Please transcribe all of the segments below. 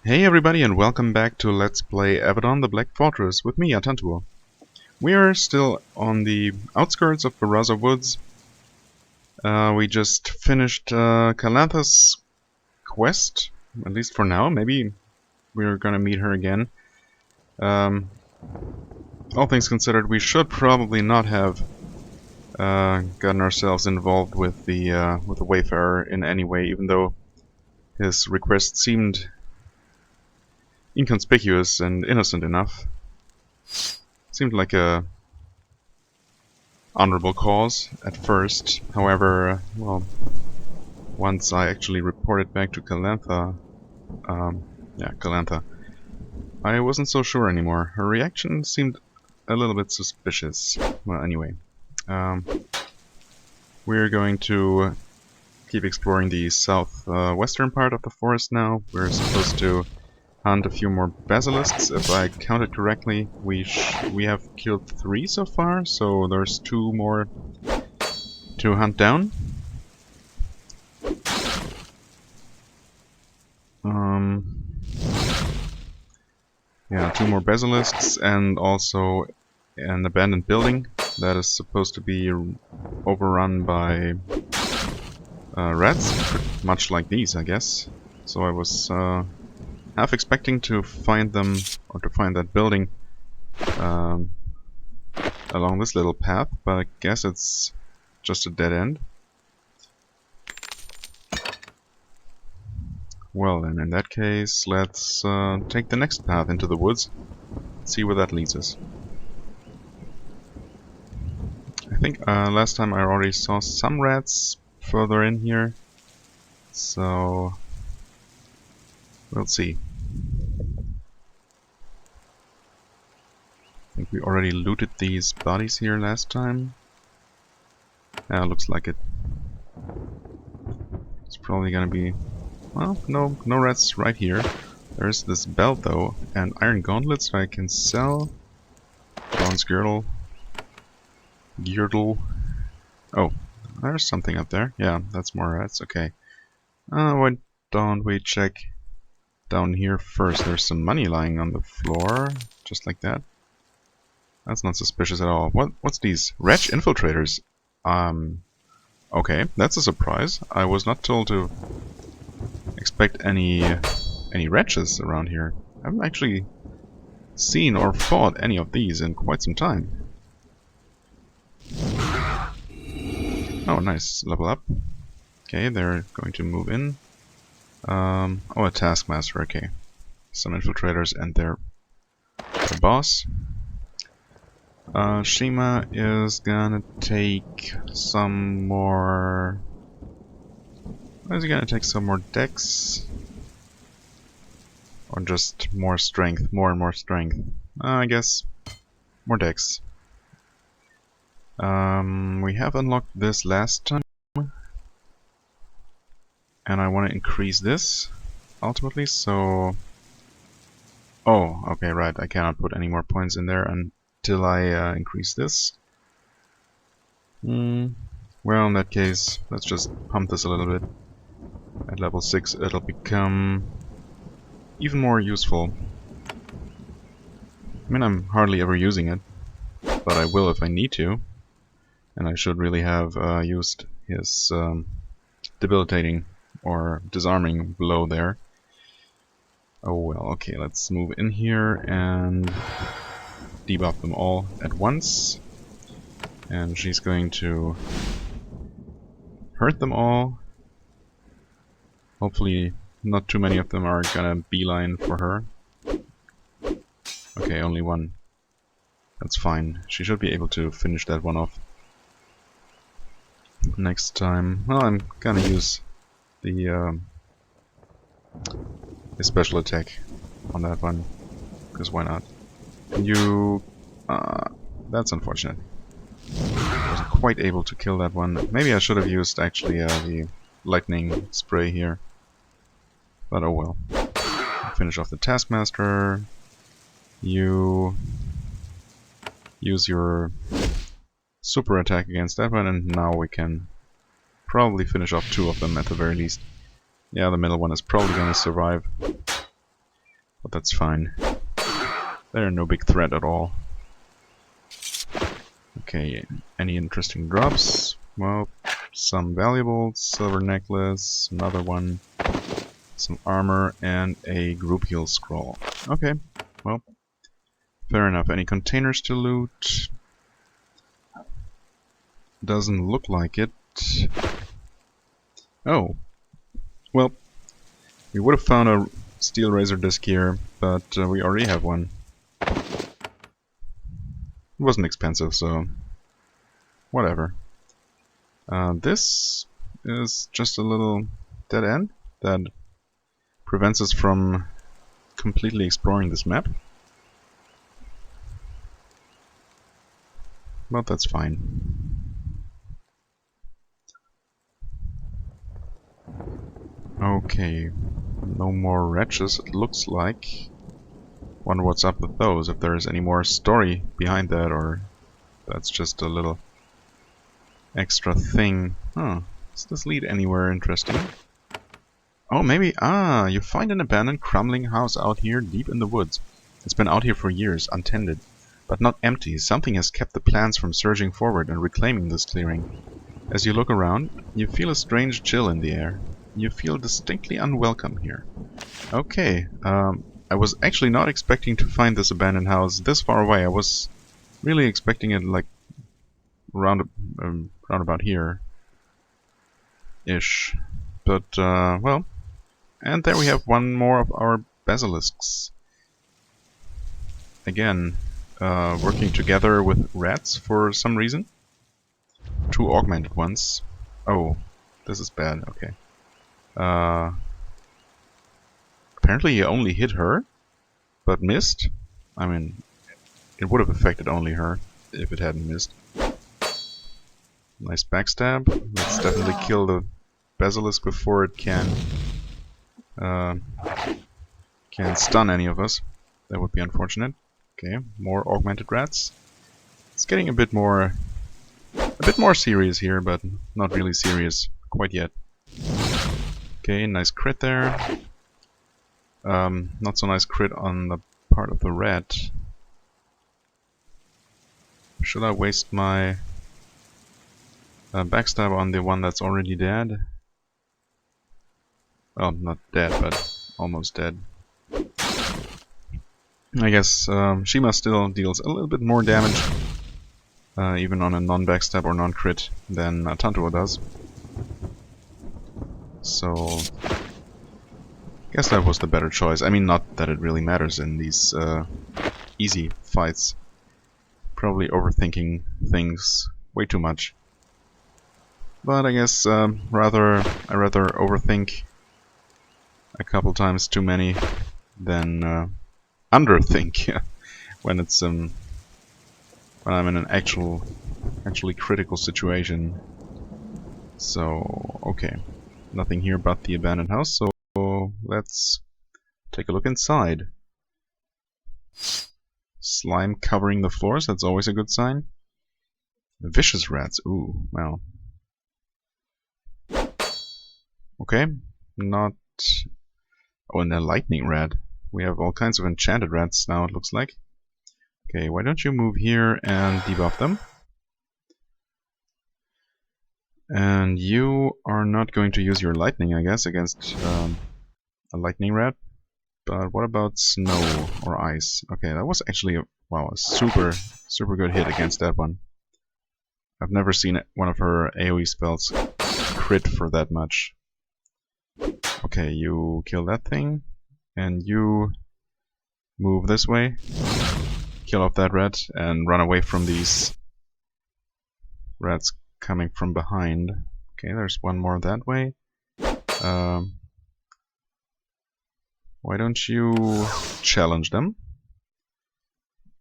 Hey everybody and welcome back to Let's Play Avadon the Black Fortress with me, Atantuo. We are still on the outskirts of Beraza Woods. We just finished Calantha's quest, at least for now. Maybe we're gonna meet her again. All things considered, we should probably not have gotten ourselves involved with the Wayfarer in any way, even though his request seemed inconspicuous and innocent enough. Seemed like a honorable cause at first. However, well, once I actually reported back to Calantha, Calantha, I wasn't so sure anymore. Her reaction seemed a little bit suspicious. Well, anyway, we're going to keep exploring the southwestern part of the forest now. We're supposed to hunt a few more basilisks. If I counted correctly, we have killed 3 so far, so there's 2 more to hunt down. Yeah, 2 more basilisks and also an abandoned building that is supposed to be overrun by rats, much like these, I guess. So I was half expecting to find them, or to find that building along this little path, but I guess it's just a dead end. Well then, in that case, let's take the next path into the woods, see where that leads us. I think last time I already saw some rats further in here, so we'll see. I think we already looted these bodies here last time. Yeah, looks like it. It's probably gonna be... well, no rats right here. There's this belt though, and iron gauntlets I can sell. Bronze girdle. Oh, there's something up there. Yeah, that's more rats. Okay. Why don't we check down here first? There's some money lying on the floor, just like that. That's not suspicious at all. What's these? Wretch infiltrators. Okay, that's a surprise. I was not told to expect any wretches around here. I haven't actually seen or fought any of these in quite some time. Oh, nice. Level up. Okay, they're going to move in. Oh, a taskmaster. Okay. Some infiltrators and their boss. Shima is gonna take some more... is he gonna take some more dex? Or just more strength? More and more strength. I guess more dex. We have unlocked this last time. And I want to increase this ultimately, so... oh, okay, right. I cannot put any more points in there until I increase this. Well, in that case, let's just pump this a little bit. At level 6 it'll become even more useful. I mean, I'm hardly ever using it, but I will if I need to. And I should really have used his debilitating or disarming blow there. Oh well, okay, let's move in here and debuff them all at once. And she's going to hurt them all. Hopefully not too many of them are gonna beeline for her. Okay, only one. That's fine. She should be able to finish that one off next time. Well, I'm gonna use the special attack on that one, because why not? You... that's unfortunate. I wasn't quite able to kill that one. Maybe I should have used actually the lightning spray here. But oh well. Finish off the taskmaster. You use your super attack against that one, and now we can probably finish off 2 of them at the very least. Yeah, the middle one is probably gonna survive. But that's fine. They're no big threat at all. Okay, any interesting drops? Well, some valuables, silver necklace, another one, some armor, and a group heal scroll. Okay, well, fair enough. Any containers to loot? Doesn't look like it. Oh, well, we would have found a steel razor disc here, but we already have one. It wasn't expensive, so whatever. This is just a little dead end that prevents us from completely exploring this map. But that's fine. Okay, no more wretches, it looks like. Wonder what's up with those, if there is any more story behind that, or that's just a little extra thing. Huh, does this lead anywhere interesting? Oh, maybe, you find an abandoned crumbling house out here deep in the woods. It's been out here for years, untended, but not empty. Something has kept the plants from surging forward and reclaiming this clearing. As you look around, you feel a strange chill in the air. You feel distinctly unwelcome here. Okay, I was actually not expecting to find this abandoned house this far away. I was really expecting it like round about here ish. But well, and there we have one more of our basilisks. Again, working together with rats for some reason. Two augmented ones. Oh, this is bad. Okay. Apparently he only hit her, but missed. I mean, it would have affected only her if it hadn't missed. Nice backstab. Let's definitely kill the basilisk before it can stun any of us. That would be unfortunate. Okay, more augmented rats. It's getting a bit more serious here, but not really serious quite yet. Okay, nice crit there. Not so nice crit on the part of the rat. Should I waste my backstab on the one that's already dead? Well, not dead, but almost dead. I guess Shima still deals a little bit more damage, even on a non-backstab or non-crit, than Tantuo does. So, I guess that was the better choice. I mean, not that it really matters in these easy fights. Probably overthinking things way too much. But I guess I rather overthink a couple times too many than underthink when it's when I'm in an actually critical situation. So okay, nothing here but the abandoned house. So let's take a look inside. Slime covering the floors, that's always a good sign. Vicious rats, ooh, well. Okay, not... Oh, and a lightning rat. We have all kinds of enchanted rats now, it looks like. Okay, why don't you move here and debuff them? And you are not going to use your lightning, I guess, against a lightning rat. But what about snow or ice? Okay, that was actually a super good hit against that one. I've never seen one of her AoE spells crit for that much. Okay, you kill that thing, and you move this way, kill off that rat, and run away from these rats coming from behind. Okay, there's one more that way. Why don't you challenge them?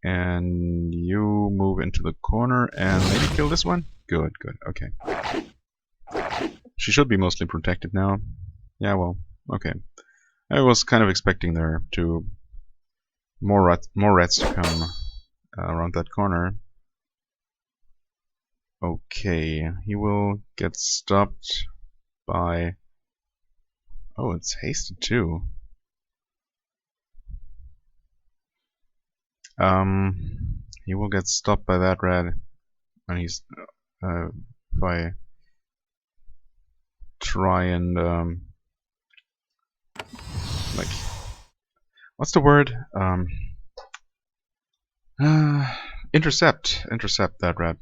And you move into the corner and maybe kill this one? Good, good, okay. She should be mostly protected now. Yeah, well, okay. I was kind of expecting there to more rats to come around that corner. Okay, he will get stopped by... Oh, it's hasted too. He will get stopped by that red when he's if I try and like, what's the word? Intercept that red.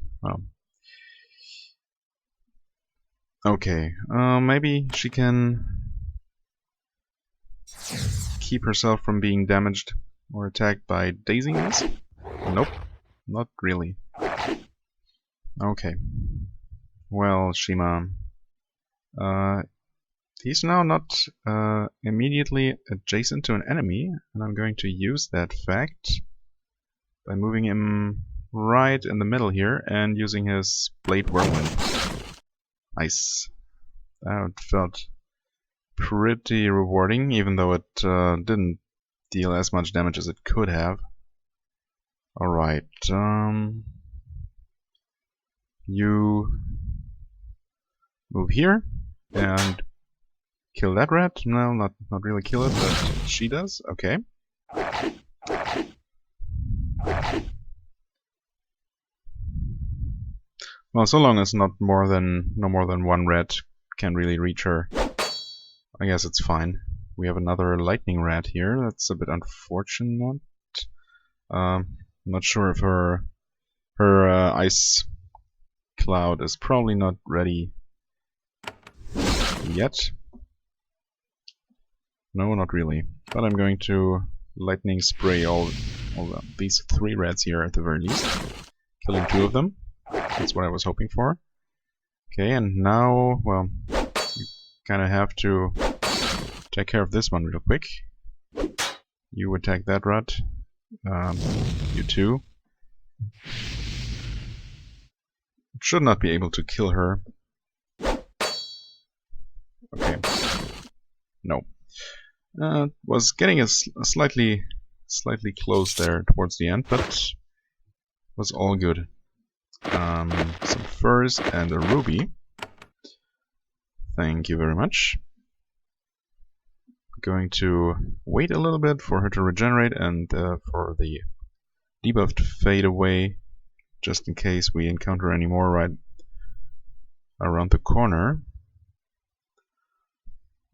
Okay, maybe she can keep herself from being damaged or attacked by daisies? Nope, not really. Okay. Well, Shima, he's now not immediately adjacent to an enemy, and I'm going to use that fact by moving him right in the middle here and using his Blade Whirlwind. Nice. That felt pretty rewarding, even though it didn't deal as much damage as it could have. Alright, you move here and kill that rat. No, not really kill it, but she does. Okay. Well, so long as no more than one rat can really reach her, I guess it's fine. We have another lightning rat here. That's a bit unfortunate. I'm not sure if her ice cloud is probably not ready yet. No, not really. But I'm going to lightning spray all these 3 rats here at the very least, killing 2 of them. That's what I was hoping for. Okay, and now, well, you kind of have to take care of this one real quick. You attack that rat. You too. Should not be able to kill her. Okay. No. Was getting a slightly close there towards the end, but was all good. Some furs and a ruby. Thank you very much. Going to wait a little bit for her to regenerate and for the debuff to fade away, just in case we encounter any more right around the corner.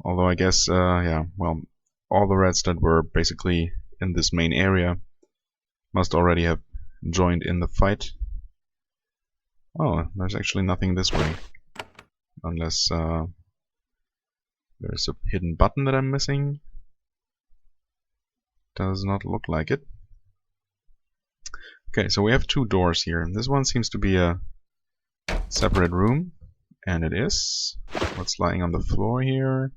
Although I guess, yeah, well, all the rats that were basically in this main area must already have joined in the fight. Oh, there's actually nothing this way. Unless there's a hidden button that I'm missing. Does not look like it. Okay, so we have 2 doors here. This one seems to be a separate room, and it is. What's lying on the floor here?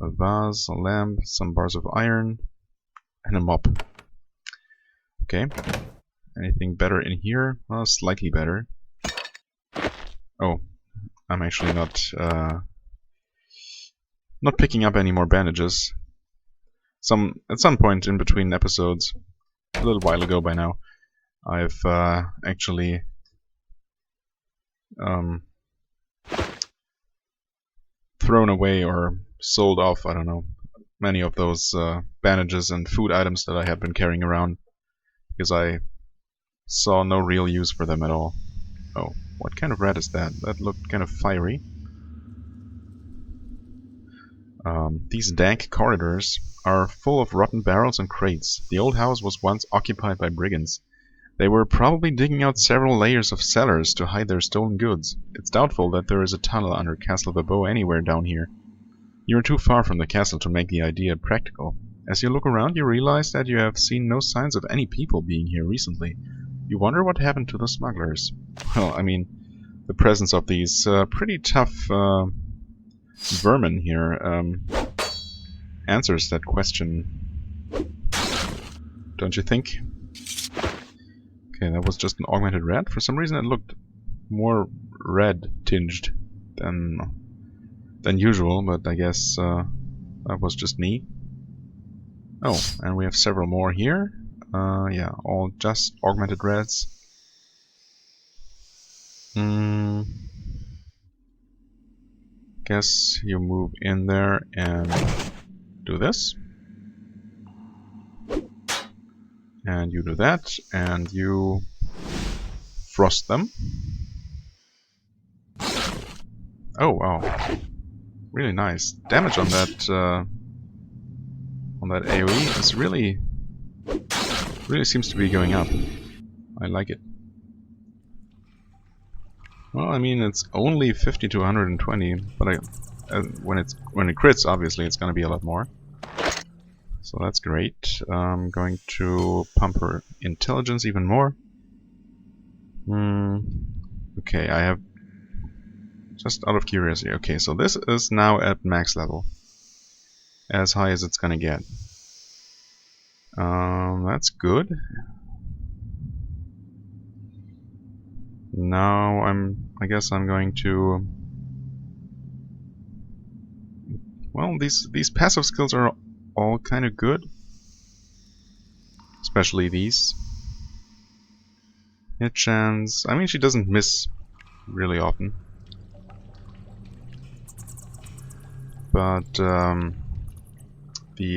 A vase, a lamp, some bars of iron, and a mop. Okay. Anything better in here? Well, slightly better. Oh, I'm actually not picking up any more bandages. At some point in between episodes, a little while ago by now, I've actually thrown away or sold off, I don't know, many of those bandages and food items that I had been carrying around, because I saw no real use for them at all. Oh, what kind of rat is that? That looked kind of fiery. These dank corridors are full of rotten barrels and crates. The old house was once occupied by brigands. They were probably digging out several layers of cellars to hide their stolen goods. It's doubtful that there is a tunnel under Castle Babo anywhere down here. You are too far from the castle to make the idea practical. As you look around, you realize that you have seen no signs of any people being here recently. You wonder what happened to the smugglers. Well, I mean, the presence of these pretty tough vermin here answers that question, don't you think? Okay, that was just an augmented red. For some reason it looked more red tinged than usual, but I guess that was just me. Oh, and we have several more here. Yeah, all just augmented reds. Guess you move in there and do this. And you do that, and you frost them. Oh wow, really nice damage on that AOE is really seems to be going up. I like it. Well, I mean it's only 50 to 120, but when it crits, obviously it's going to be a lot more. So that's great. I'm going to pump her intelligence even more. Okay, I have just out of curiosity. Okay, so this is now at max level, as high as it's gonna get. That's good. Now I guess I'm going to. Well, these passive skills are all kind of good, especially these. Hit chance. I mean, she doesn't miss really often, but the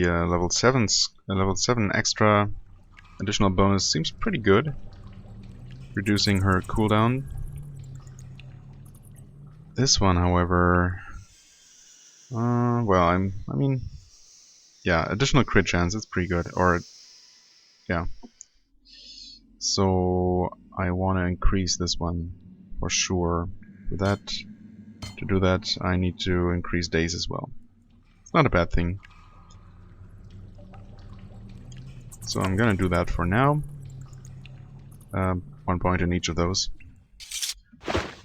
level 7 extra additional bonus seems pretty good, reducing her cooldown. This one, however, well, I mean, yeah, additional crit chance is pretty good, or yeah. So I want to increase this one for sure. To do that, I need to increase days as well. It's not a bad thing. So I'm gonna do that for now. 1 point in each of those.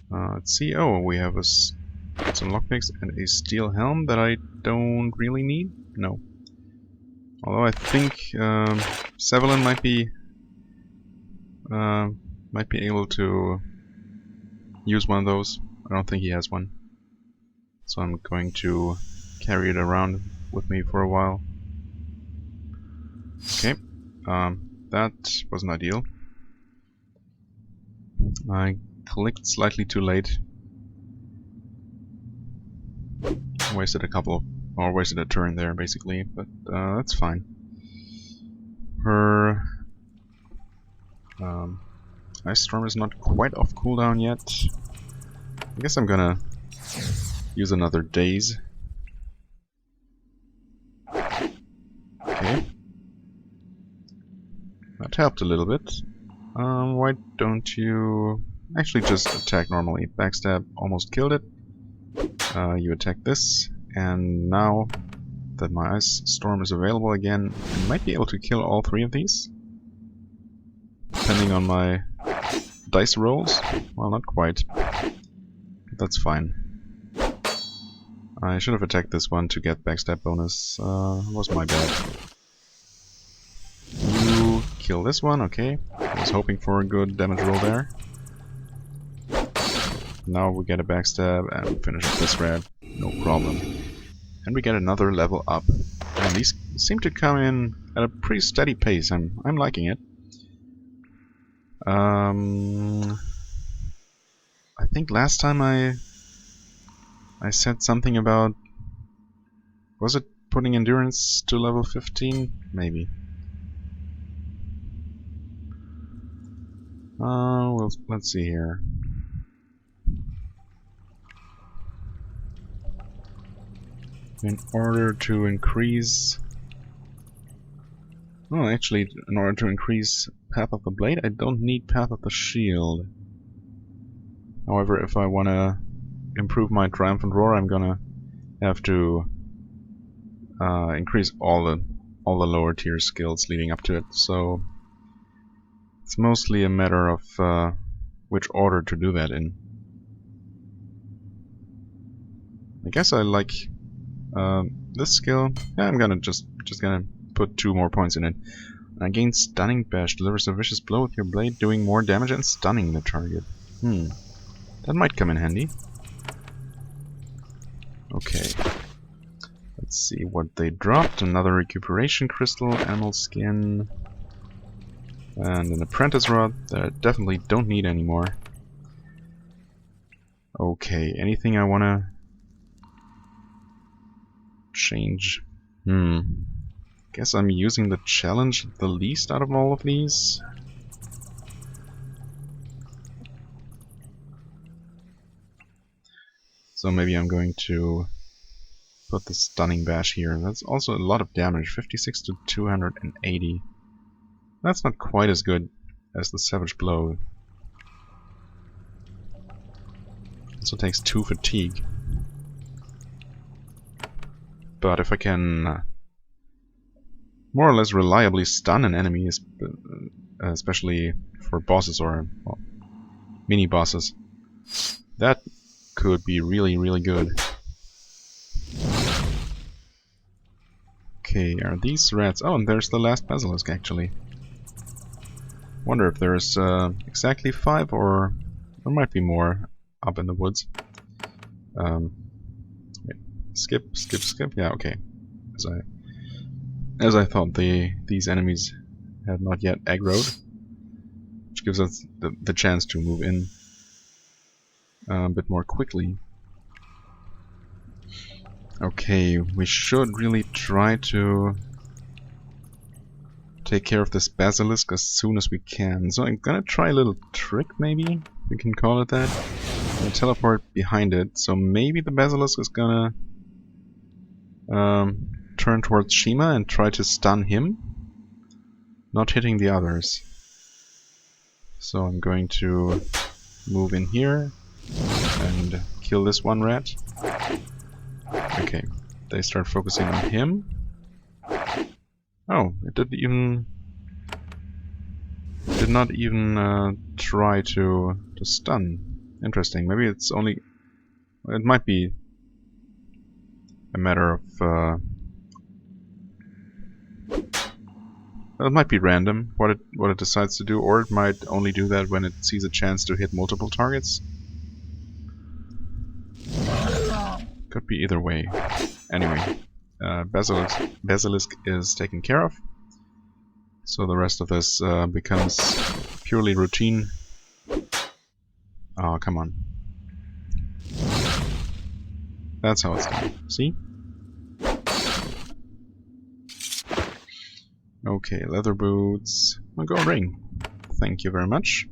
Let's see. Oh, we have some lockpicks and a steel helm that I don't really need. No. Although I think Sevelin might be able to use one of those. I don't think he has one. So I'm going to carry it around with me for a while. Okay. That wasn't ideal. I clicked slightly too late. Wasted a turn there, basically, but that's fine. Her Ice Storm is not quite off cooldown yet. I guess I'm gonna use another Daze. Okay. That helped a little bit. Why don't you actually just attack normally? Backstab almost killed it. You attack this, and now that my Ice Storm is available again, I might be able to kill all 3 of these. Depending on my dice rolls. Well, not quite. But that's fine. I should have attacked this one to get backstab bonus. Was my bad. You kill this one, okay. I was hoping for a good damage roll there. Now we get a backstab and finish this red. No problem. And we get another level up. And these seem to come in at a pretty steady pace. I'm liking it. I think last time I said something about, was it putting endurance to level 15? Maybe. Well, let's see here. In order to increase... Oh, actually, in order to increase Path of the Blade, I don't need Path of the Shield. However, if I want to improve my Triumphant Roar, I'm gonna have to increase all the lower tier skills leading up to it. So it's mostly a matter of which order to do that in. I guess I like this skill. Yeah, I'm gonna just gonna put 2 more points in it. Gain Stunning Bash, delivers a vicious blow with your blade, doing more damage and stunning the target. That might come in handy. Okay. Let's see what they dropped. Another recuperation crystal, animal skin, and an apprentice rod that I definitely don't need anymore. Okay, anything I wanna change? Guess I'm using the challenge the least out of all of these. So maybe I'm going to put the Stunning Bash here. That's also a lot of damage, 56 to 280. That's not quite as good as the Savage Blow. Also takes 2 fatigue. But if I can more or less reliably stun an enemy, especially for bosses or well, mini bosses, that could be really, really good. Okay, are these rats? Oh, and there's the last basilisk actually. Wonder if there's exactly 5 or there might be more up in the woods. Wait, skip. Yeah, okay. As I thought, these enemies had not yet aggroed, which gives us the chance to move in a bit more quickly. Okay, we should really try to take care of this basilisk as soon as we can. So I'm gonna try a little trick, maybe you can call it that. I'm gonna teleport behind it, so maybe the basilisk is gonna turn towards Shima and try to stun him, not hitting the others. So I'm going to move in here and kill this one rat. Okay, they start focusing on him. Oh, it did not even try to stun. Interesting. Maybe it's only. It might be a matter of. It might be random what it decides to do, or it might only do that when it sees a chance to hit multiple targets. Could be either way. Anyway, Basilisk is taken care of, so the rest of this becomes purely routine. Oh, come on. That's how it's done. See? Okay, leather boots. A gold ring. Thank you very much.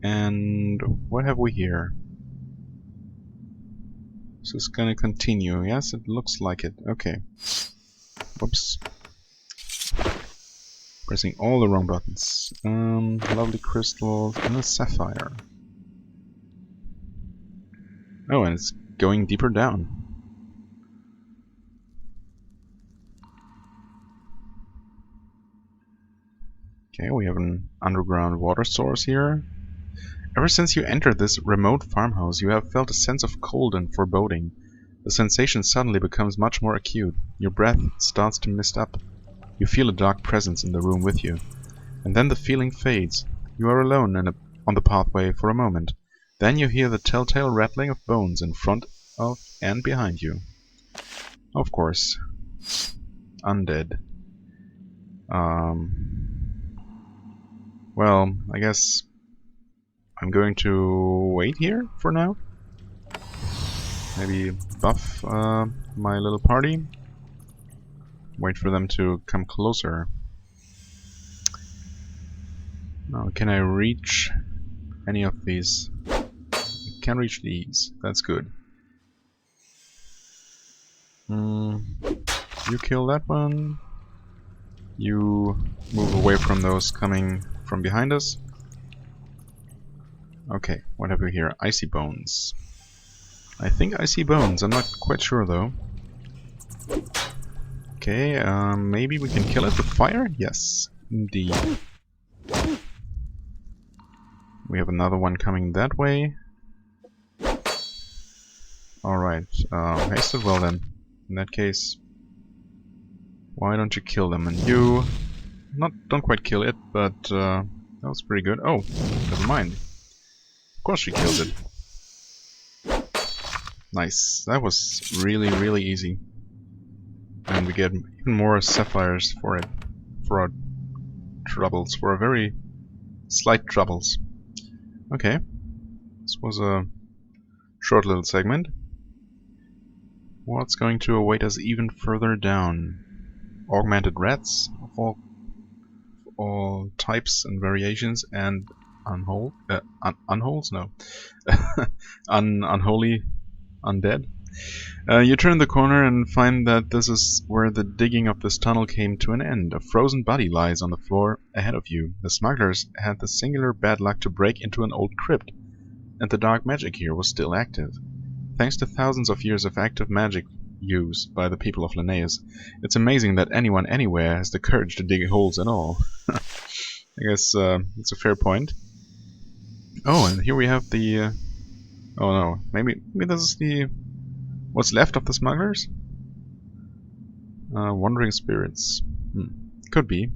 And what have we here? This is gonna continue. Yes, it looks like it. Okay. Whoops. Pressing all the wrong buttons. Lovely crystals and a sapphire. Oh, and it's going deeper down. Okay, we have an underground water source here. Ever since you entered this remote farmhouse, you have felt a sense of cold and foreboding. The sensation suddenly becomes much more acute. Your breath starts to mist up. You feel a dark presence in the room with you. And then the feeling fades. You are alone on the pathway for a moment. Then you hear the telltale rattling of bones in front of and behind you. Of course. Undead. Well, I guess I'm going to wait here for now. Maybe buff my little party. Wait for them to come closer. Now, can I reach any of these? I can reach these. That's good. You kill that one. You move away from those coming from behind us. Okay, what have we here? Icy bones. I think I see bones. I'm not quite sure though. Okay, maybe we can kill it with fire? Yes, indeed. We have another one coming that way. Alright, hasted well then. In that case, why don't you kill them? And you... don't quite kill it, but that was pretty good. Oh, never mind. Of course she killed it. Nice. That was really, really easy. And we get even more sapphires for it. For our troubles. For our very slight troubles. Okay. This was a short little segment. What's going to await us even further down? augmented rats of all types and variations, and unholes? No. Unholy undead. You turn the corner and find that this is where the digging of this tunnel came to an end. A frozen body lies on the floor ahead of you. The smugglers had the singular bad luck to break into an old crypt, and the dark magic here was still active. Thanks to thousands of years of active magic use by the people of Linnaeus, it's amazing that anyone anywhere has the courage to dig holes at all. I guess it's a fair point. Oh, and here we have the... oh no, maybe this is the... what's left of the smugglers? Wandering spirits. Could be.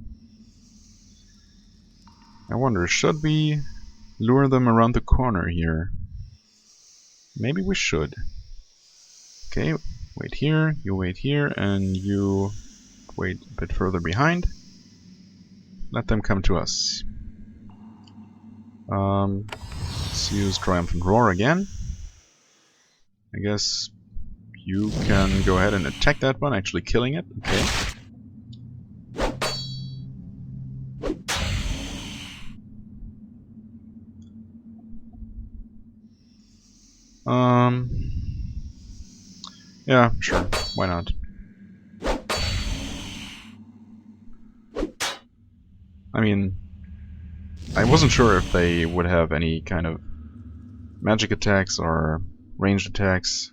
I wonder, should we lure them around the corner here? Maybe we should. Okay, wait here, you wait here, and you wait a bit further behind. Let them come to us. Let's use Triumphant Roar again. I guess you can go ahead and attack that one, actually killing it. Okay. Yeah, sure. Why not? I mean, I wasn't sure if they would have any kind of magic attacks or ranged attacks,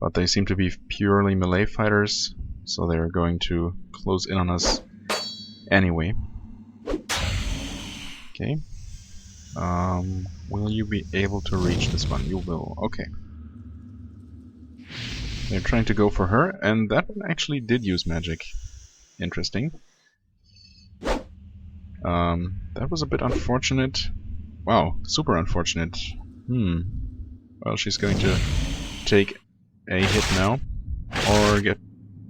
but they seem to be purely melee fighters, so they're going to close in on us anyway. Okay. Will you be able to reach this one? You will. Okay. They're trying to go for her, and that one actually did use magic. Interesting. That was a bit unfortunate. Wow, super unfortunate. Well, she's going to take a hit now, or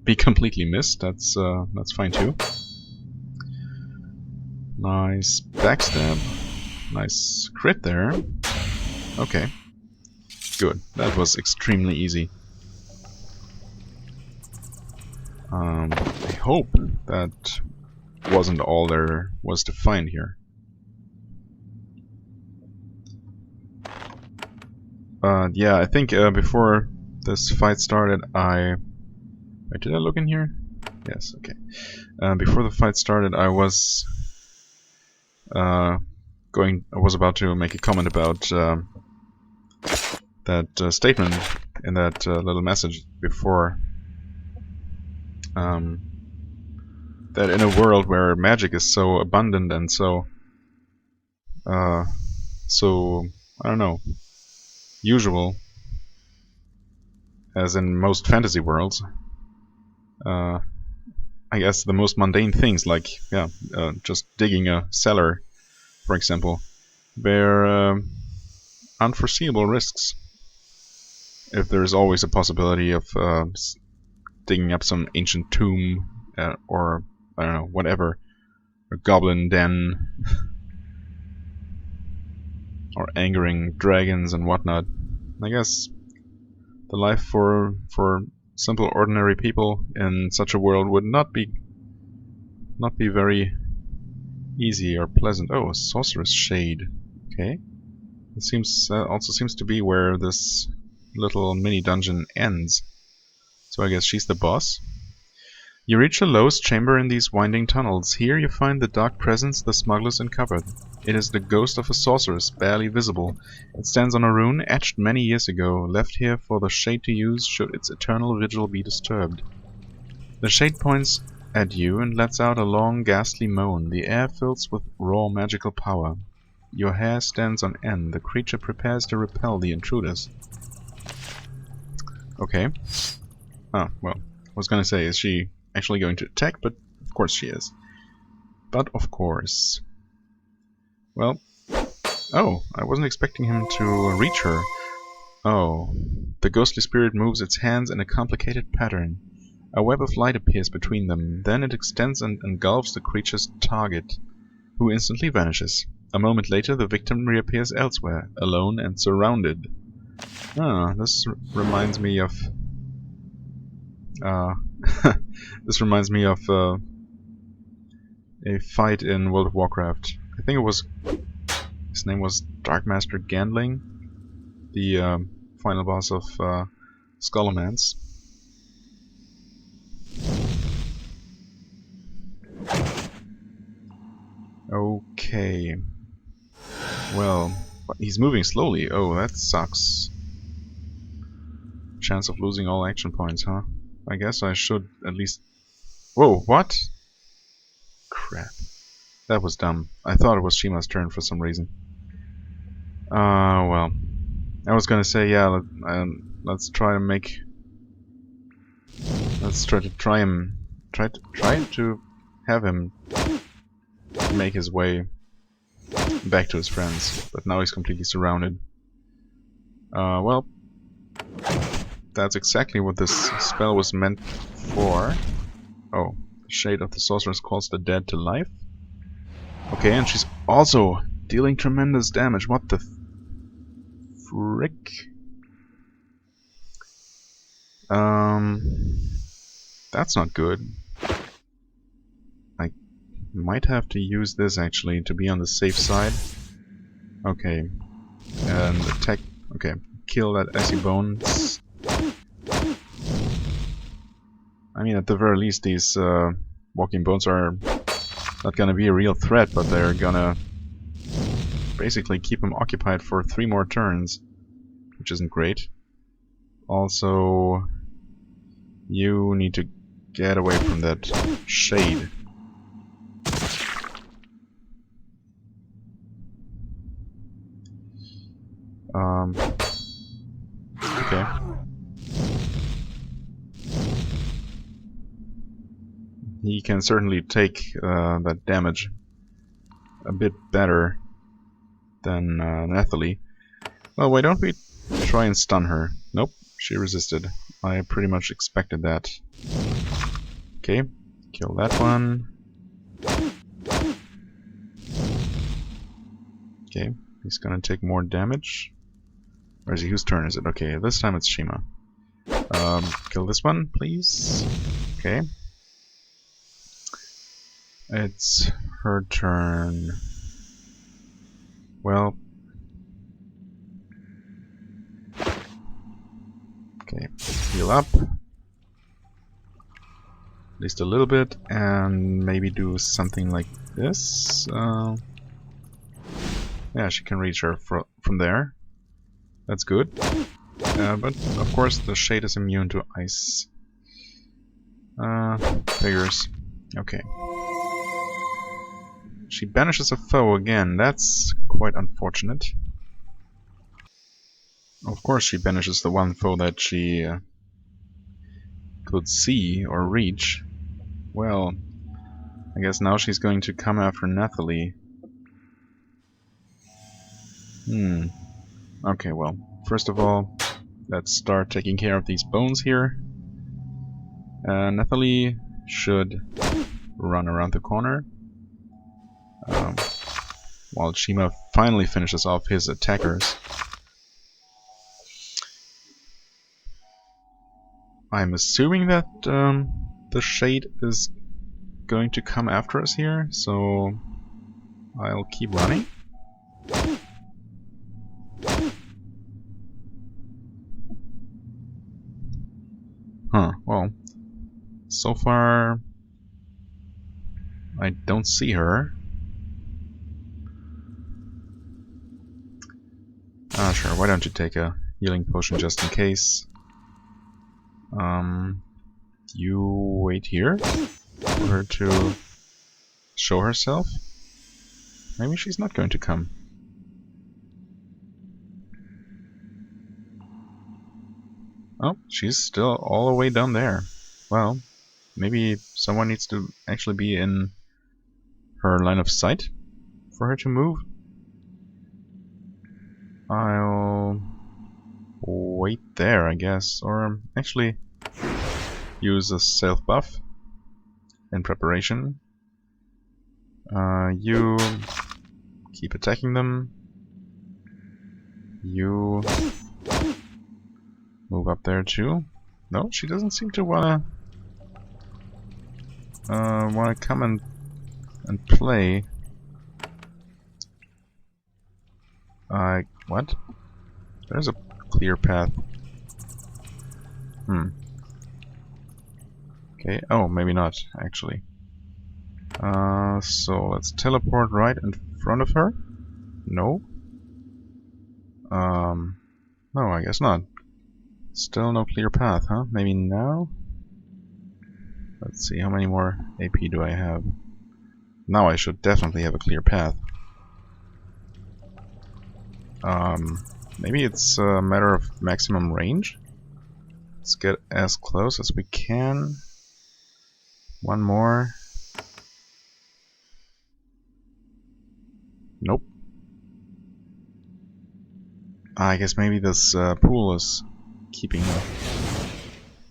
be completely missed. That's fine too. Nice backstab. Nice crit there. Okay. Good. That was extremely easy. I hope that wasn't all there was to find here. Yeah, I think before this fight started, wait, did I look in here? Yes, okay. Before the fight started, I was about to make a comment about that statement in that little message before. That in a world where magic is so abundant and so I don't know, usual, as in most fantasy worlds, I guess the most mundane things like just digging a cellar, for example, bear unforeseeable risks. If there is always a possibility of digging up some ancient tomb or I don't know, whatever, a goblin den, or angering dragons and whatnot. I guess the life for simple ordinary people in such a world would not be very easy or pleasant. Oh, a sorceress shade. Okay, it seems also seems to be where this little mini dungeon ends. So I guess she's the boss. You reach the lowest chamber in these winding tunnels. Here you find the dark presence the smugglers uncovered. It is the ghost of a sorceress, barely visible. It stands on a rune etched many years ago, left here for the shade to use should its eternal vigil be disturbed. The shade points at you and lets out a long, ghastly moan. The air fills with raw magical power. Your hair stands on end. The creature prepares to repel the intruders. Okay. Oh, well, I was gonna say, is she actually going to attack? But of course she is. But of course. Well, oh, I wasn't expecting him to reach her. Oh, the ghostly spirit moves its hands in a complicated pattern. A web of light appears between them, then it extends and engulfs the creature's target, who instantly vanishes. A moment later the victim reappears elsewhere, alone and surrounded. Ah, this reminds me of This reminds me of a fight in World of Warcraft. I think it was his name was Darkmaster Gandling, the final boss of Skullomance. Okay. Well, but he's moving slowly. Oh, that sucks. Chance of losing all action points, huh? I guess I should at least... Whoa, what? Crap. That was dumb. I thought it was Shima's turn for some reason. Well. I was gonna say, yeah, let's try to make... Let's try to have him make his way back to his friends. But now he's completely surrounded. Well... That's exactly what this spell was meant for. Oh, the Shade of the Sorceress calls the dead to life. Okay, and she's also dealing tremendous damage. What the frick? That's not good. I might have to use this actually to be on the safe side. Okay, and attack. Okay, kill that icy bones. I mean, at the very least, these walking bones are not gonna be a real threat, but they're gonna basically keep him occupied for 3 more turns, which isn't great. Also, you need to get away from that shade. Okay. He can certainly take that damage a bit better than Nathalie. Well, why don't we try and stun her? Nope, she resisted. I pretty much expected that. Okay, kill that one. Okay, he's gonna take more damage. Or is he? Whose turn is it? Okay, this time it's Shima. Kill this one, please. Okay. It's her turn. Well... Okay, heal up. At least a little bit, and maybe do something like this. Yeah, she can reach her from there. That's good. But, of course, the shade is immune to ice. Figures. Okay. She banishes a foe again. That's quite unfortunate. Of course she banishes the one foe that she could see or reach. Well, I guess now she's going to come after Nathalie. Okay, well, first of all, let's start taking care of these bones here. Nathalie should run around the corner. While Shima finally finishes off his attackers. I'm assuming that the shade is going to come after us here, so I'll keep running. Huh, well, so far I don't see her. Sure, why don't you take a healing potion just in case. You wait here for her to show herself. Maybe she's not going to come. Oh, she's still all the way down there. Well, maybe someone needs to actually be in her line of sight for her to move. I'll wait there, I guess, or actually use a self buff in preparation. You keep attacking them. You move up there too. No, she doesn't seem to wanna wanna come and play. What? There's a clear path. Okay, oh, maybe not, actually. So let's teleport right in front of her? No? No, I guess not. Still no clear path, huh? Maybe now? Let's see, how many more AP do I have? Now I should definitely have a clear path. Maybe it's a matter of maximum range? Let's get as close as we can. One more. Nope. I guess maybe this pool is keeping her.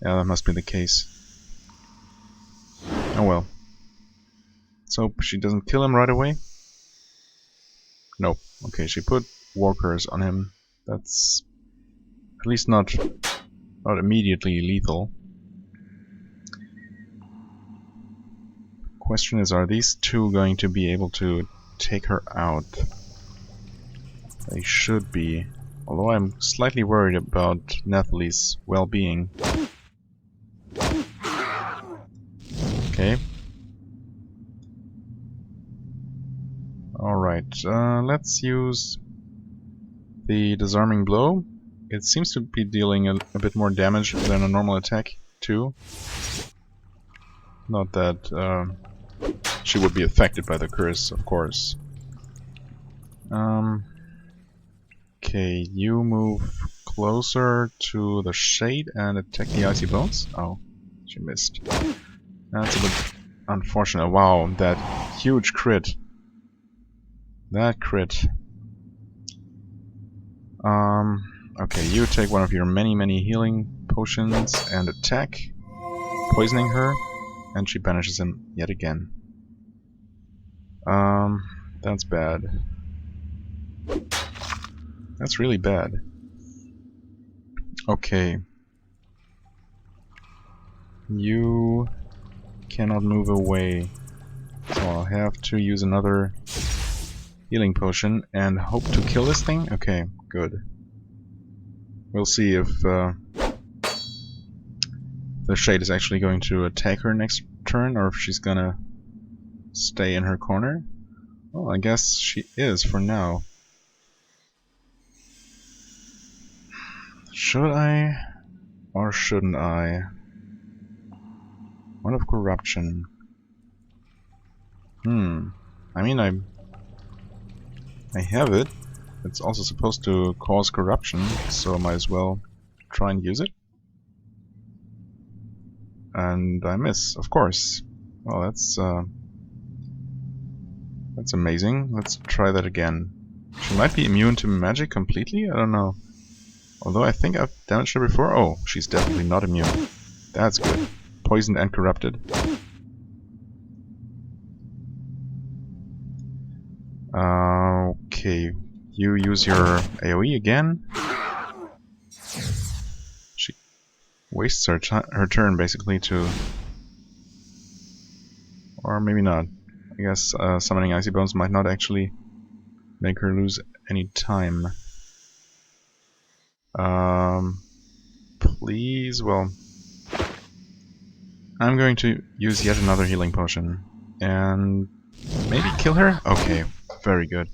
Yeah, that must be the case. Oh well. So she doesn't kill him right away? Nope. Okay, she put walkers on him. That's at least not immediately lethal. Question is, are these two going to be able to take her out? They should be. Although I'm slightly worried about Nathalie's well-being. Okay. Alright, let's use the disarming blow. It seems to be dealing a bit more damage than a normal attack, too. Not that she would be affected by the curse, of course. Okay, you move closer to the shade and attack the icy bones. Oh, she missed. That's a bit unfortunate. Wow, that huge crit. That crit. Okay, you take one of your many healing potions and attack, poisoning her, and she banishes him yet again. That's bad. That's really bad. Okay. You cannot move away, so I'll have to use another healing potion and hope to kill this thing? Okay, good. We'll see if the shade is actually going to attack her next turn or if she's gonna stay in her corner. Well, I guess she is for now. Should I or shouldn't I? One of corruption. I mean, I have it. It's also supposed to cause corruption, so I might as well try and use it. And I miss, of course. Well, that's amazing. Let's try that again. She might be immune to magic completely? I don't know. Although I think I've damaged her before. Oh, she's definitely not immune. That's good. Poisoned and corrupted. Okay, you use your AoE again. She wastes her turn basically to... Or maybe not. I guess summoning Icy Bones might not actually make her lose any time. Please, well... I'm going to use yet another healing potion. And maybe kill her? Okay, very good.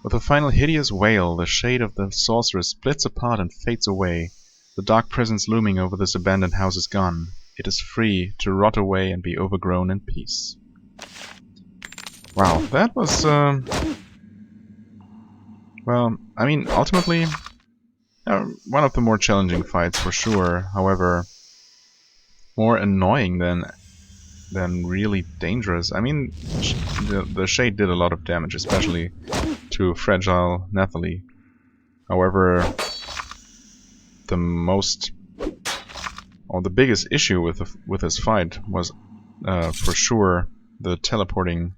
With a final hideous wail, the shade of the sorceress splits apart and fades away. The dark presence looming over this abandoned house is gone. It is free to rot away and be overgrown in peace. Wow, that was... well, I mean, ultimately, one of the more challenging fights for sure. However, more annoying than really dangerous. I mean, the shade did a lot of damage, especially to fragile Nathalie. However, the biggest issue with this fight was for sure the teleporting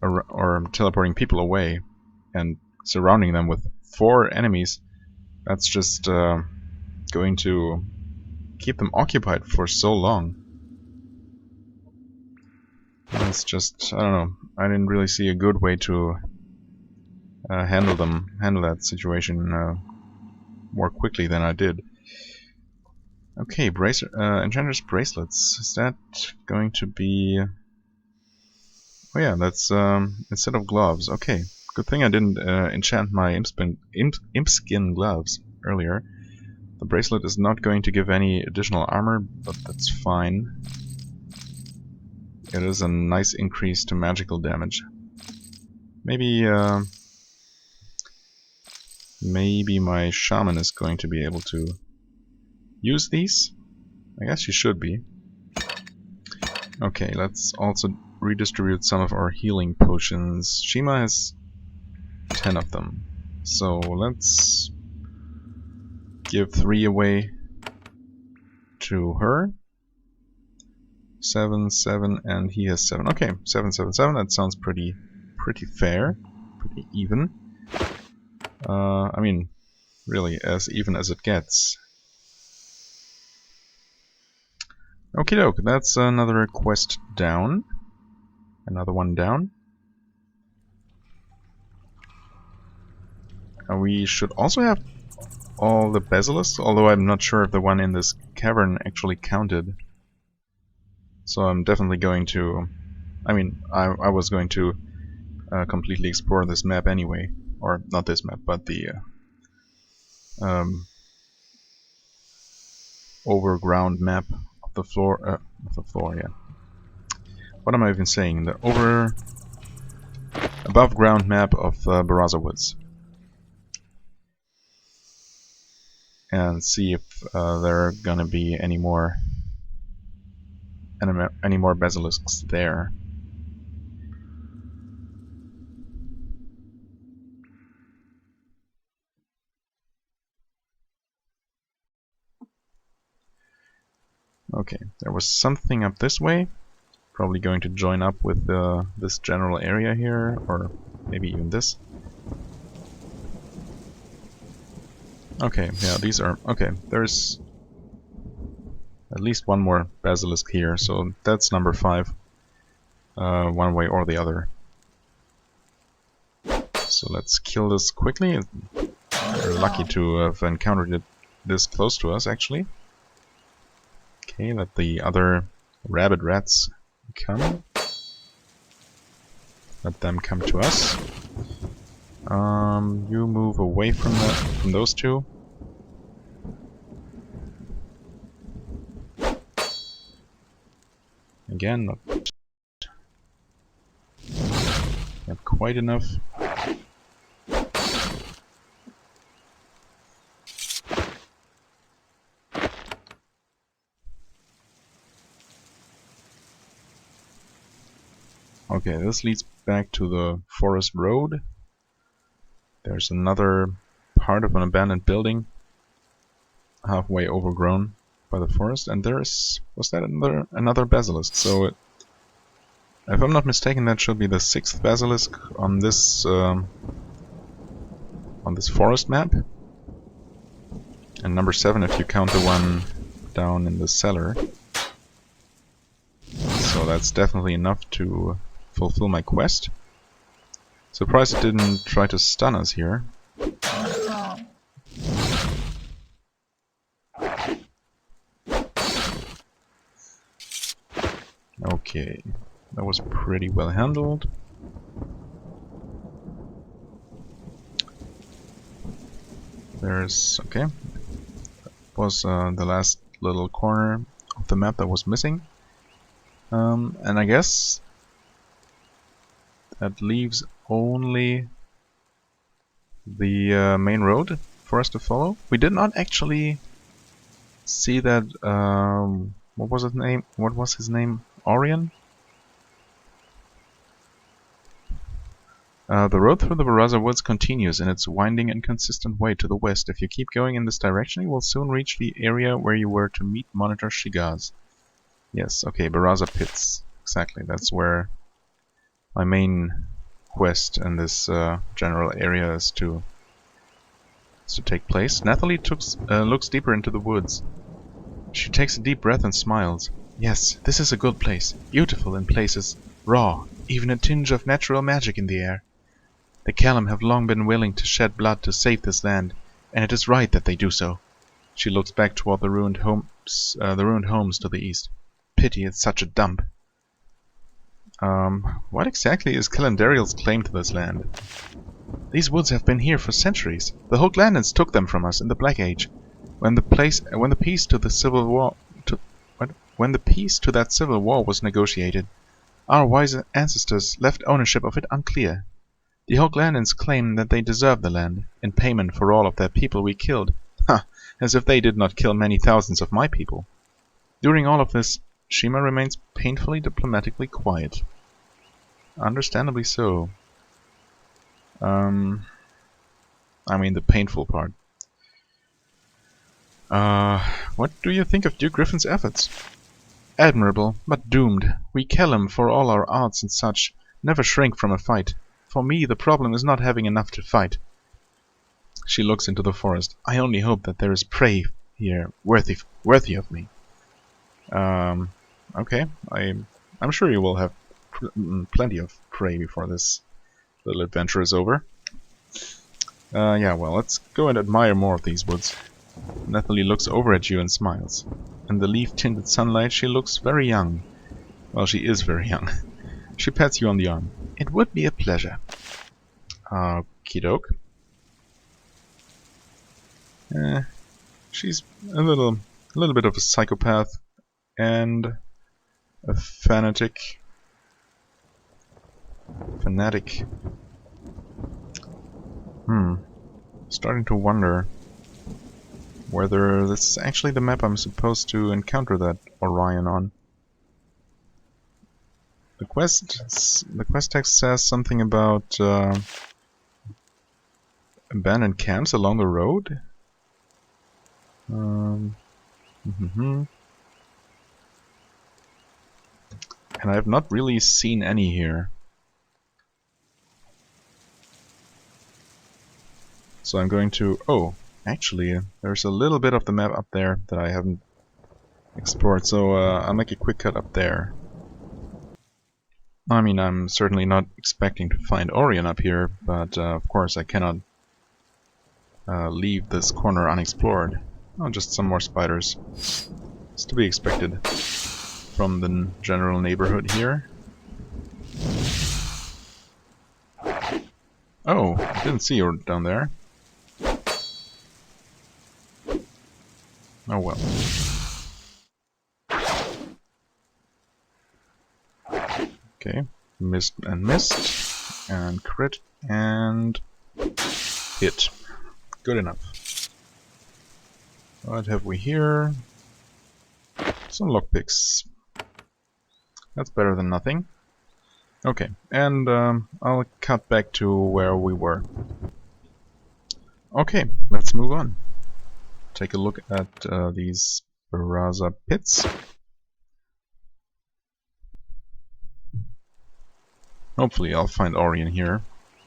or teleporting people away and surrounding them with 4 enemies. That's just going to keep them occupied for so long. It's just, I don't know, I didn't really see a good way to handle that situation more quickly than I did. Okay, Enchanter's Bracelets. Is that going to be... Oh yeah, that's instead of gloves. Okay, good thing I didn't enchant my imp skin gloves earlier. The bracelet is not going to give any additional armor, but that's fine. It is a nice increase to magical damage. Maybe my shaman is going to be able to use these. I guess she should be. Okay, let's also redistribute some of our healing potions. Shima has 10 of them. So let's give 3 away to her. 7, 7, and he has 7. Okay, 7, 7, 7. That sounds pretty fair, pretty even. I mean, really, as even as it gets. Okie doke, that's another quest down. Another one down. We should also have all the basilisks, although I'm not sure if the one in this cavern actually counted. So I'm definitely going to... I mean, I was going to completely explore this map anyway. Or, not this map, but the overground map of the floor, yeah. What am I even saying? The above ground map of Beraza Woods. And see if there are gonna be any more basilisks there. Okay, there was something up this way. Probably going to join up with this general area here, or maybe even this. Okay, yeah, these are... Okay, there's at least one more basilisk here, so that's number 5. One way or the other. So let's kill this quickly. We're lucky to have encountered it this close to us, actually. Okay, let the other rabid rats come. Let them come to us. You move away from those two. Again, not quite enough. Okay, this leads back to the forest road. There's another part of an abandoned building, halfway overgrown by the forest, and was that another basilisk? So, if I'm not mistaken, that should be the 6th basilisk on this forest map, and number 7 if you count the one down in the cellar. So that's definitely enough to fulfill my quest. Surprised it didn't try to stun us here. Okay, that was pretty well handled. Okay, that was the last little corner of the map that was missing. And I guess that leaves only the main road for us to follow. We did not actually see that, what was his name? Orion? The road through the Beraza Woods continues in its winding and consistent way to the west. If you keep going in this direction, you will soon reach the area where you were to meet Monitor Shigaz. Yes, okay, Beraza Pits. Exactly, that's where my main quest in this general area is to take place. Nathalie looks deeper into the woods. She takes a deep breath and smiles. Yes, this is a good place. Beautiful in places, raw, even a tinge of natural magic in the air. The Kellem have long been willing to shed blood to save this land, and it is right that they do so. She looks back toward the ruined homes to the east. Pity it's such a dump. What exactly is Kellendariel's claim to this land? These woods have been here for centuries. The Hoaglandans took them from us in the Black Age. When the peace to that civil war was negotiated, our wise ancestors left ownership of it unclear. The Hoaglandans claim that they deserve the land, in payment for all of their people we killed. Ha! As if they did not kill many thousands of my people. During all of this, Shima remains painfully diplomatically quiet. Understandably so. I mean the painful part. What do you think of Duke Griffin's efforts? Admirable, but doomed. We Kellem, for all our arts and such, never shrink from a fight. For me, the problem is not having enough to fight. She looks into the forest. I only hope that there is prey here, worthy of me. Okay. I'm sure you will have plenty of prey before this little adventure is over. Yeah, well, let's go and admire more of these woods. Nathalie looks over at you and smiles. In the leaf-tinted sunlight, she looks very young. Well, she is very young. She pats you on the arm. It would be a pleasure. Okie doke. She's a little bit of a psychopath and a fanatic. Starting to wonder whether this is actually the map I'm supposed to encounter that Orion on. The quest text says something about abandoned camps along the road. And I have not really seen any here. So I'm going to... Oh, actually, there's a little bit of the map up there that I haven't explored, so I'll make a quick cut up there. I mean, I'm certainly not expecting to find Orion up here, but of course I cannot leave this corner unexplored. Oh, just some more spiders. It's to be expected from the general neighborhood here. Oh, I didn't see you down there. Oh well. Okay, missed and missed, and crit, and hit. Good enough. What have we here? Some lockpicks. That's better than nothing. Okay, and I'll cut back to where we were. Okay, let's move on. Take a look at these Beraza Pits. Hopefully I'll find Orion here.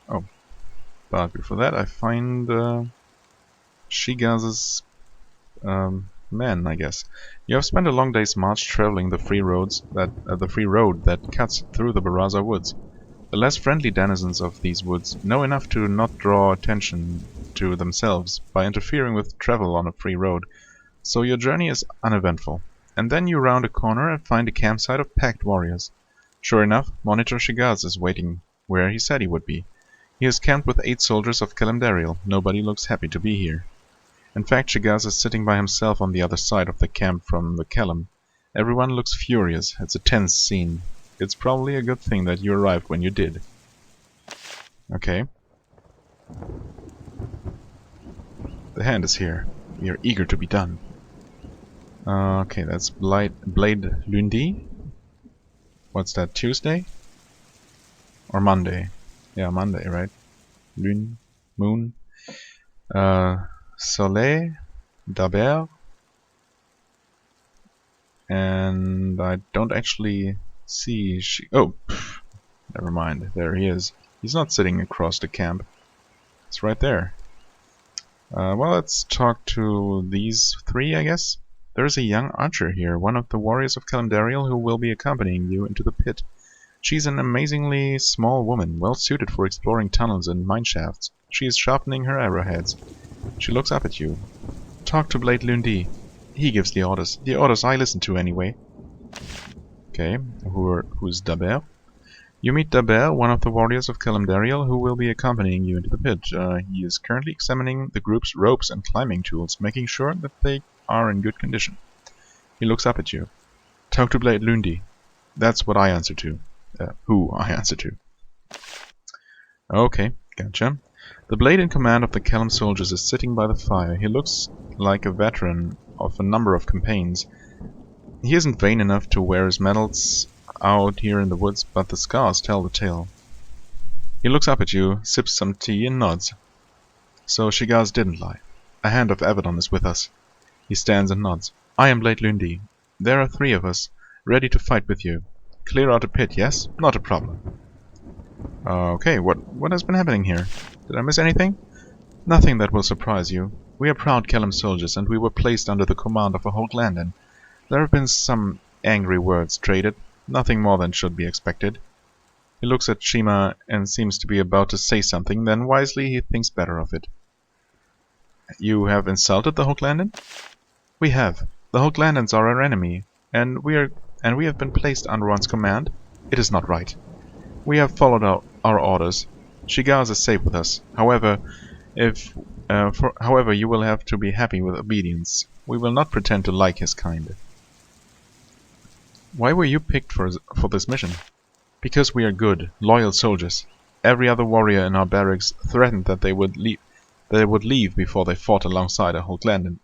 Oh, but before that I find Shigaz's men, I guess. You have spent a long day's march traveling the free road that cuts through the Beraza woods. The less friendly denizens of these woods know enough to not draw attention to themselves by interfering with travel on a free road, so your journey is uneventful. And then you round a corner and find a campsite of packed warriors. Sure enough, Monitor Shigaz is waiting where he said he would be. He is camped with 8 soldiers of Kellem. Nobody looks happy to be here. In fact, Shigaz is sitting by himself on the other side of the camp from the Kellem. Everyone looks furious. It's a tense scene. It's probably a good thing that you arrived when you did. Okay. The hand is here. We are eager to be done. Okay, that's Blade Lundi. What's that, Tuesday? Or Monday? Yeah, Monday, right? Lune, moon. Soleil, d'Aber. And I don't actually see... Oh, never mind. There he is. He's not sitting across the camp. It's right there. Well, let's talk to these 3, I guess. There's a young archer here, one of the warriors of Kellem who will be accompanying you into the pit. She's an amazingly small woman, well suited for exploring tunnels and mineshafts. She is sharpening her arrowheads. She looks up at you. Talk to Blade Lundi. He gives the orders. The orders I listen to, anyway. Okay, who's Daber? You meet Daber, one of the warriors of Kellem, who will be accompanying you into the pit. He is currently examining the group's ropes and climbing tools, making sure that they are in good condition. He looks up at you. Talk to Blade Lundi. That's what I answer to. Who I answer to. Okay, gotcha. The Blade in command of the Kellem soldiers is sitting by the fire. He looks like a veteran of a number of campaigns. He isn't vain enough to wear his medals out here in the woods, but the scars tell the tale. He looks up at you, sips some tea, and nods. So Shigaz didn't lie. A hand of Avadon is with us. He stands and nods. I am Blade Lundi. There are 3 of us, ready to fight with you. Clear out a pit, yes? Not a problem. Okay, what has been happening here? Did I miss anything? Nothing that will surprise you. We are proud Kellem soldiers, and we were placed under the command of a Hoaglandin. There have been some angry words traded, nothing more than should be expected. He looks at Shima and seems to be about to say something, then wisely he thinks better of it. You have insulted the Hoaglandin? We have. The Hoaglandins are our enemy, and we have been placed under one's command. It is not right. We have followed our orders. Shigaz is safe with us. However, you will have to be happy with obedience. We will not pretend to like his kind. Why were you picked for this mission? Because we are good, loyal soldiers. Every other warrior in our barracks threatened that they would leave before they fought alongside a Hoaglandin.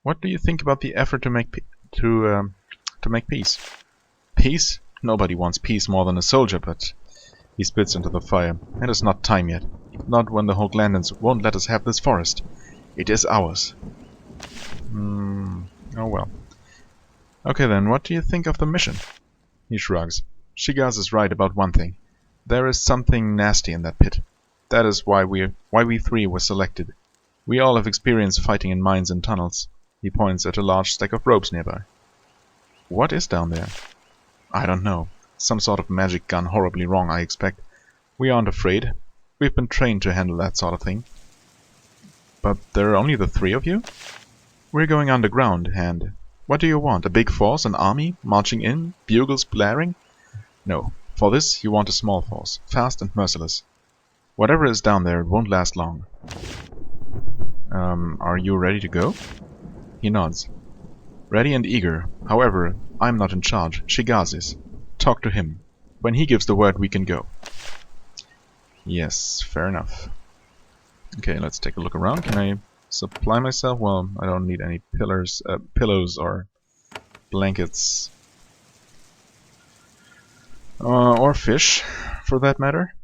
What do you think about the effort to make peace? Peace? Nobody wants peace more than a soldier, but he spits into the fire. It is not time yet. Not when the Hoaglandins won't let us have this forest. It is ours. Oh well. Okay then, what do you think of the mission? He shrugs. Shigaz is right about one thing. There is something nasty in that pit. That is why we 3 were selected. We all have experience fighting in mines and tunnels. He points at a large stack of ropes nearby. What is down there? I don't know. Some sort of magic gone horribly wrong, I expect. We aren't afraid. We've been trained to handle that sort of thing. But there are only the 3 of you? We're going underground, and what do you want? A big force? An army? Marching in? Bugles blaring? No. For this, you want a small force. Fast and merciless. Whatever is down there, it won't last long. Are you ready to go? He nods. Ready and eager. However, I'm not in charge. Shigaz is. Talk to him. When he gives the word, we can go. Yes, fair enough. Okay, let's take a look around. Can I supply myself? Well, I don't need any pillows or blankets. Or fish, for that matter.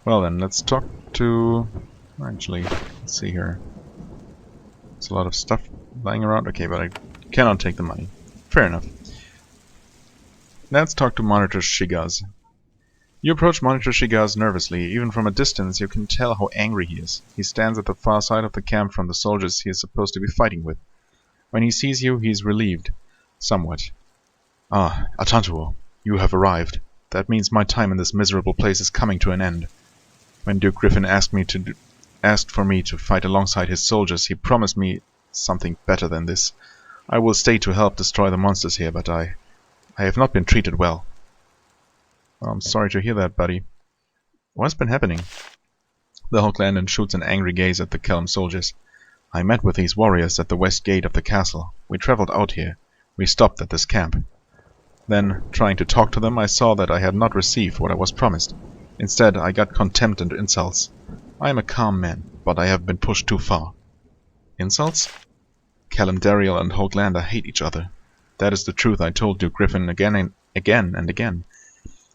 Well then, let's talk to... Actually, let's see here. There's a lot of stuff lying around. Okay, but I cannot take the money. Fair enough. Let's talk to Monitor Shigaz. You approach Monitor Shigaz nervously. Even from a distance, you can tell how angry he is. He stands at the far side of the camp from the soldiers he is supposed to be fighting with. When he sees you, he is relieved. Somewhat. Ah, Atantuo, you have arrived. That means my time in this miserable place is coming to an end. When Duke Griffin asked for me to fight alongside his soldiers, he promised me something better than this. I will stay to help destroy the monsters here, but I have not been treated well. I'm sorry to hear that, buddy. What's been happening? The Hoaglandin shoots an angry gaze at the Kellem soldiers. I met with these warriors at the west gate of the castle. We traveled out here. We stopped at this camp. Then, trying to talk to them, I saw that I had not received what I was promised. Instead, I got contempt and insults. I am a calm man, but I have been pushed too far. Insults? Kellem and Hoaglander hate each other. That is the truth I told Duke Griffin again and again.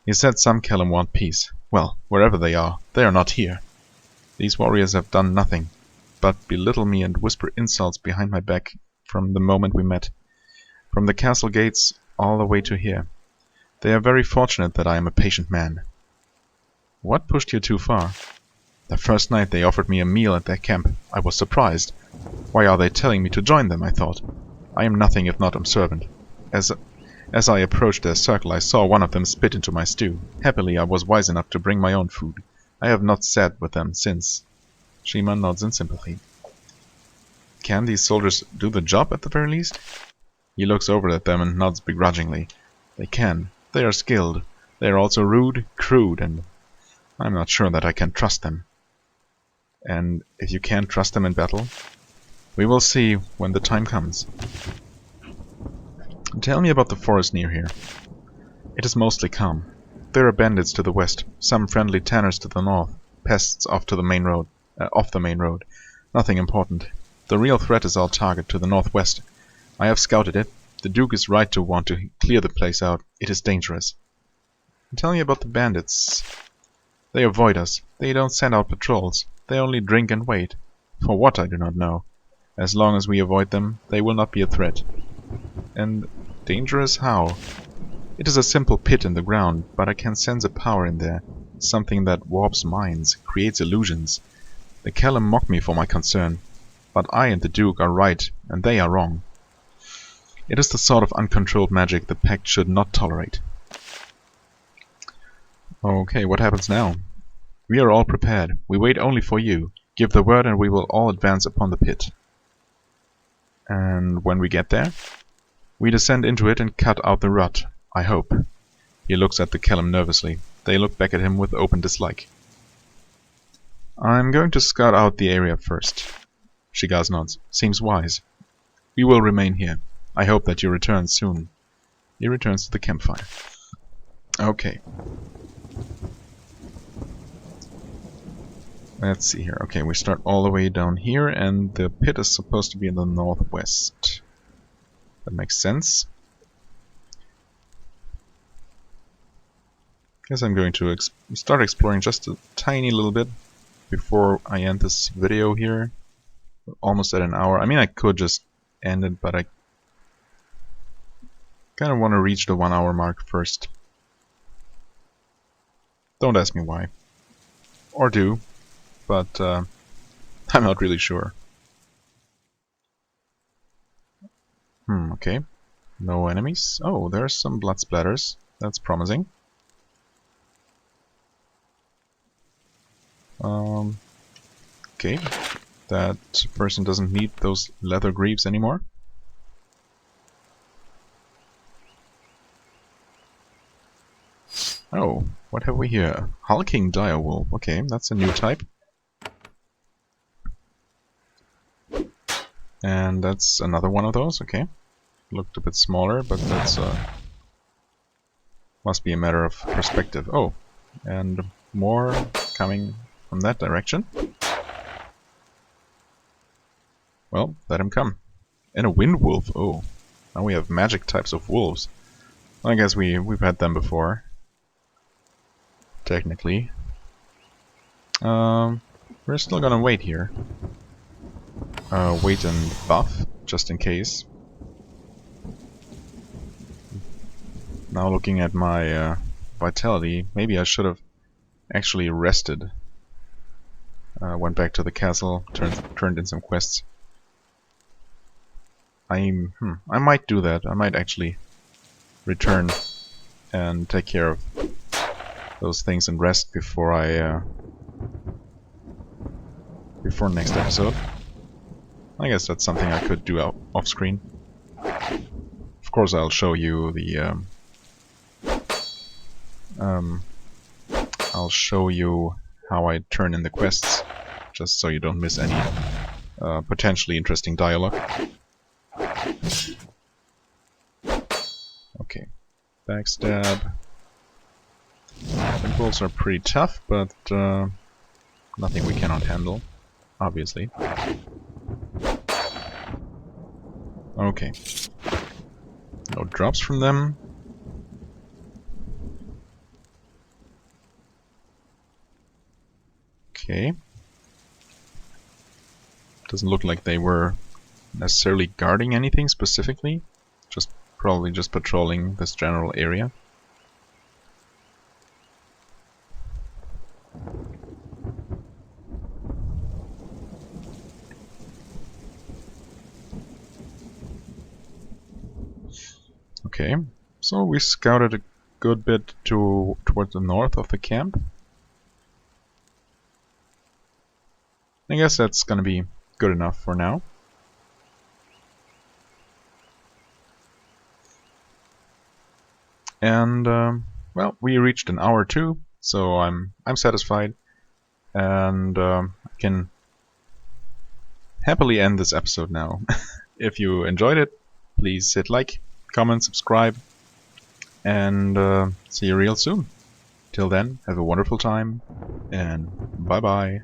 He said some Kellem want peace. Well, wherever they are not here. These warriors have done nothing but belittle me and whisper insults behind my back from the moment we met. From the castle gates all the way to here. They are very fortunate that I am a patient man. What pushed you too far? The first night they offered me a meal at their camp. I was surprised. Why are they telling me to join them, I thought. I am nothing if not observant. As I approached their circle, I saw one of them spit into my stew. Happily, I was wise enough to bring my own food. I have not sat with them since. Shima nods in sympathy. Can these soldiers do the job at the very least? He looks over at them and nods begrudgingly. They can. They are skilled. They are also rude, crude, and I'm not sure that I can trust them. And if you can't trust them in battle, we will see when the time comes. Tell me about the forest near here. It is mostly calm. There are bandits to the west, some friendly tanners to the north, pests off the main road. Nothing important. The real threat is our target to the northwest. I have scouted it. The Duke is right to want to clear the place out. It is dangerous. Tell me about the bandits. They avoid us. They don't send out patrols. They only drink and wait. For what, I do not know. As long as we avoid them, they will not be a threat. And dangerous how? It is a simple pit in the ground, but I can sense a power in there. Something that warps minds, creates illusions. The Kellem mock me for my concern. But I and the Duke are right, and they are wrong. It is the sort of uncontrolled magic the Pact should not tolerate. Okay, what happens now? We are all prepared. We wait only for you. Give the word and we will all advance upon the pit. And when we get there, we descend into it and cut out the rot, I hope. He looks at the Kellem nervously. They look back at him with open dislike. I'm going to scout out the area first. Shigaz nods. Seems wise. We will remain here. I hope that you return soon. He returns to the campfire. Okay. Let's see here. Okay, we start all the way down here, and the pit is supposed to be in the northwest. That makes sense. Guess I'm going to start exploring just a tiny little bit before I end this video here. Almost at an hour. I mean, I could just end it, but I kind of want to reach the 1 hour mark first. Don't ask me why. Or do. But I'm not really sure. Okay. No enemies. Oh, there's some blood splatters. That's promising. Okay. That person doesn't need those leather greaves anymore. Oh, what have we here? Hulking direwolf. Okay, that's a new type. And that's another one of those, okay. Looked a bit smaller, but that's must be a matter of perspective. Oh, and more coming from that direction. Well, let him come. And a wind wolf. Oh, now we have magic types of wolves. I guess we've had them before. Technically. We're still gonna wait here. Wait and buff, just in case. Now looking at my vitality, maybe I should have actually rested. Went back to the castle, turned in some quests. I might do that. I might actually return and take care of those things and rest before before next episode. I guess that's something I could do off screen. Of course, I'll show you the I'll show you how I turn in the quests, just so you don't miss any potentially interesting dialogue. Okay, backstab. The wolves are pretty tough, but nothing we cannot handle, obviously. Okay. No drops from them. Okay. Doesn't look like they were necessarily guarding anything specifically. Probably just patrolling this general area. Okay, So we scouted a good bit towards the north of the camp. I guess that's gonna be good enough for now. And well, we reached an hour too, so I'm satisfied, and I can happily end this episode now. If you enjoyed it, please hit like, comment, subscribe, and see you real soon. Till then, have a wonderful time, and bye bye.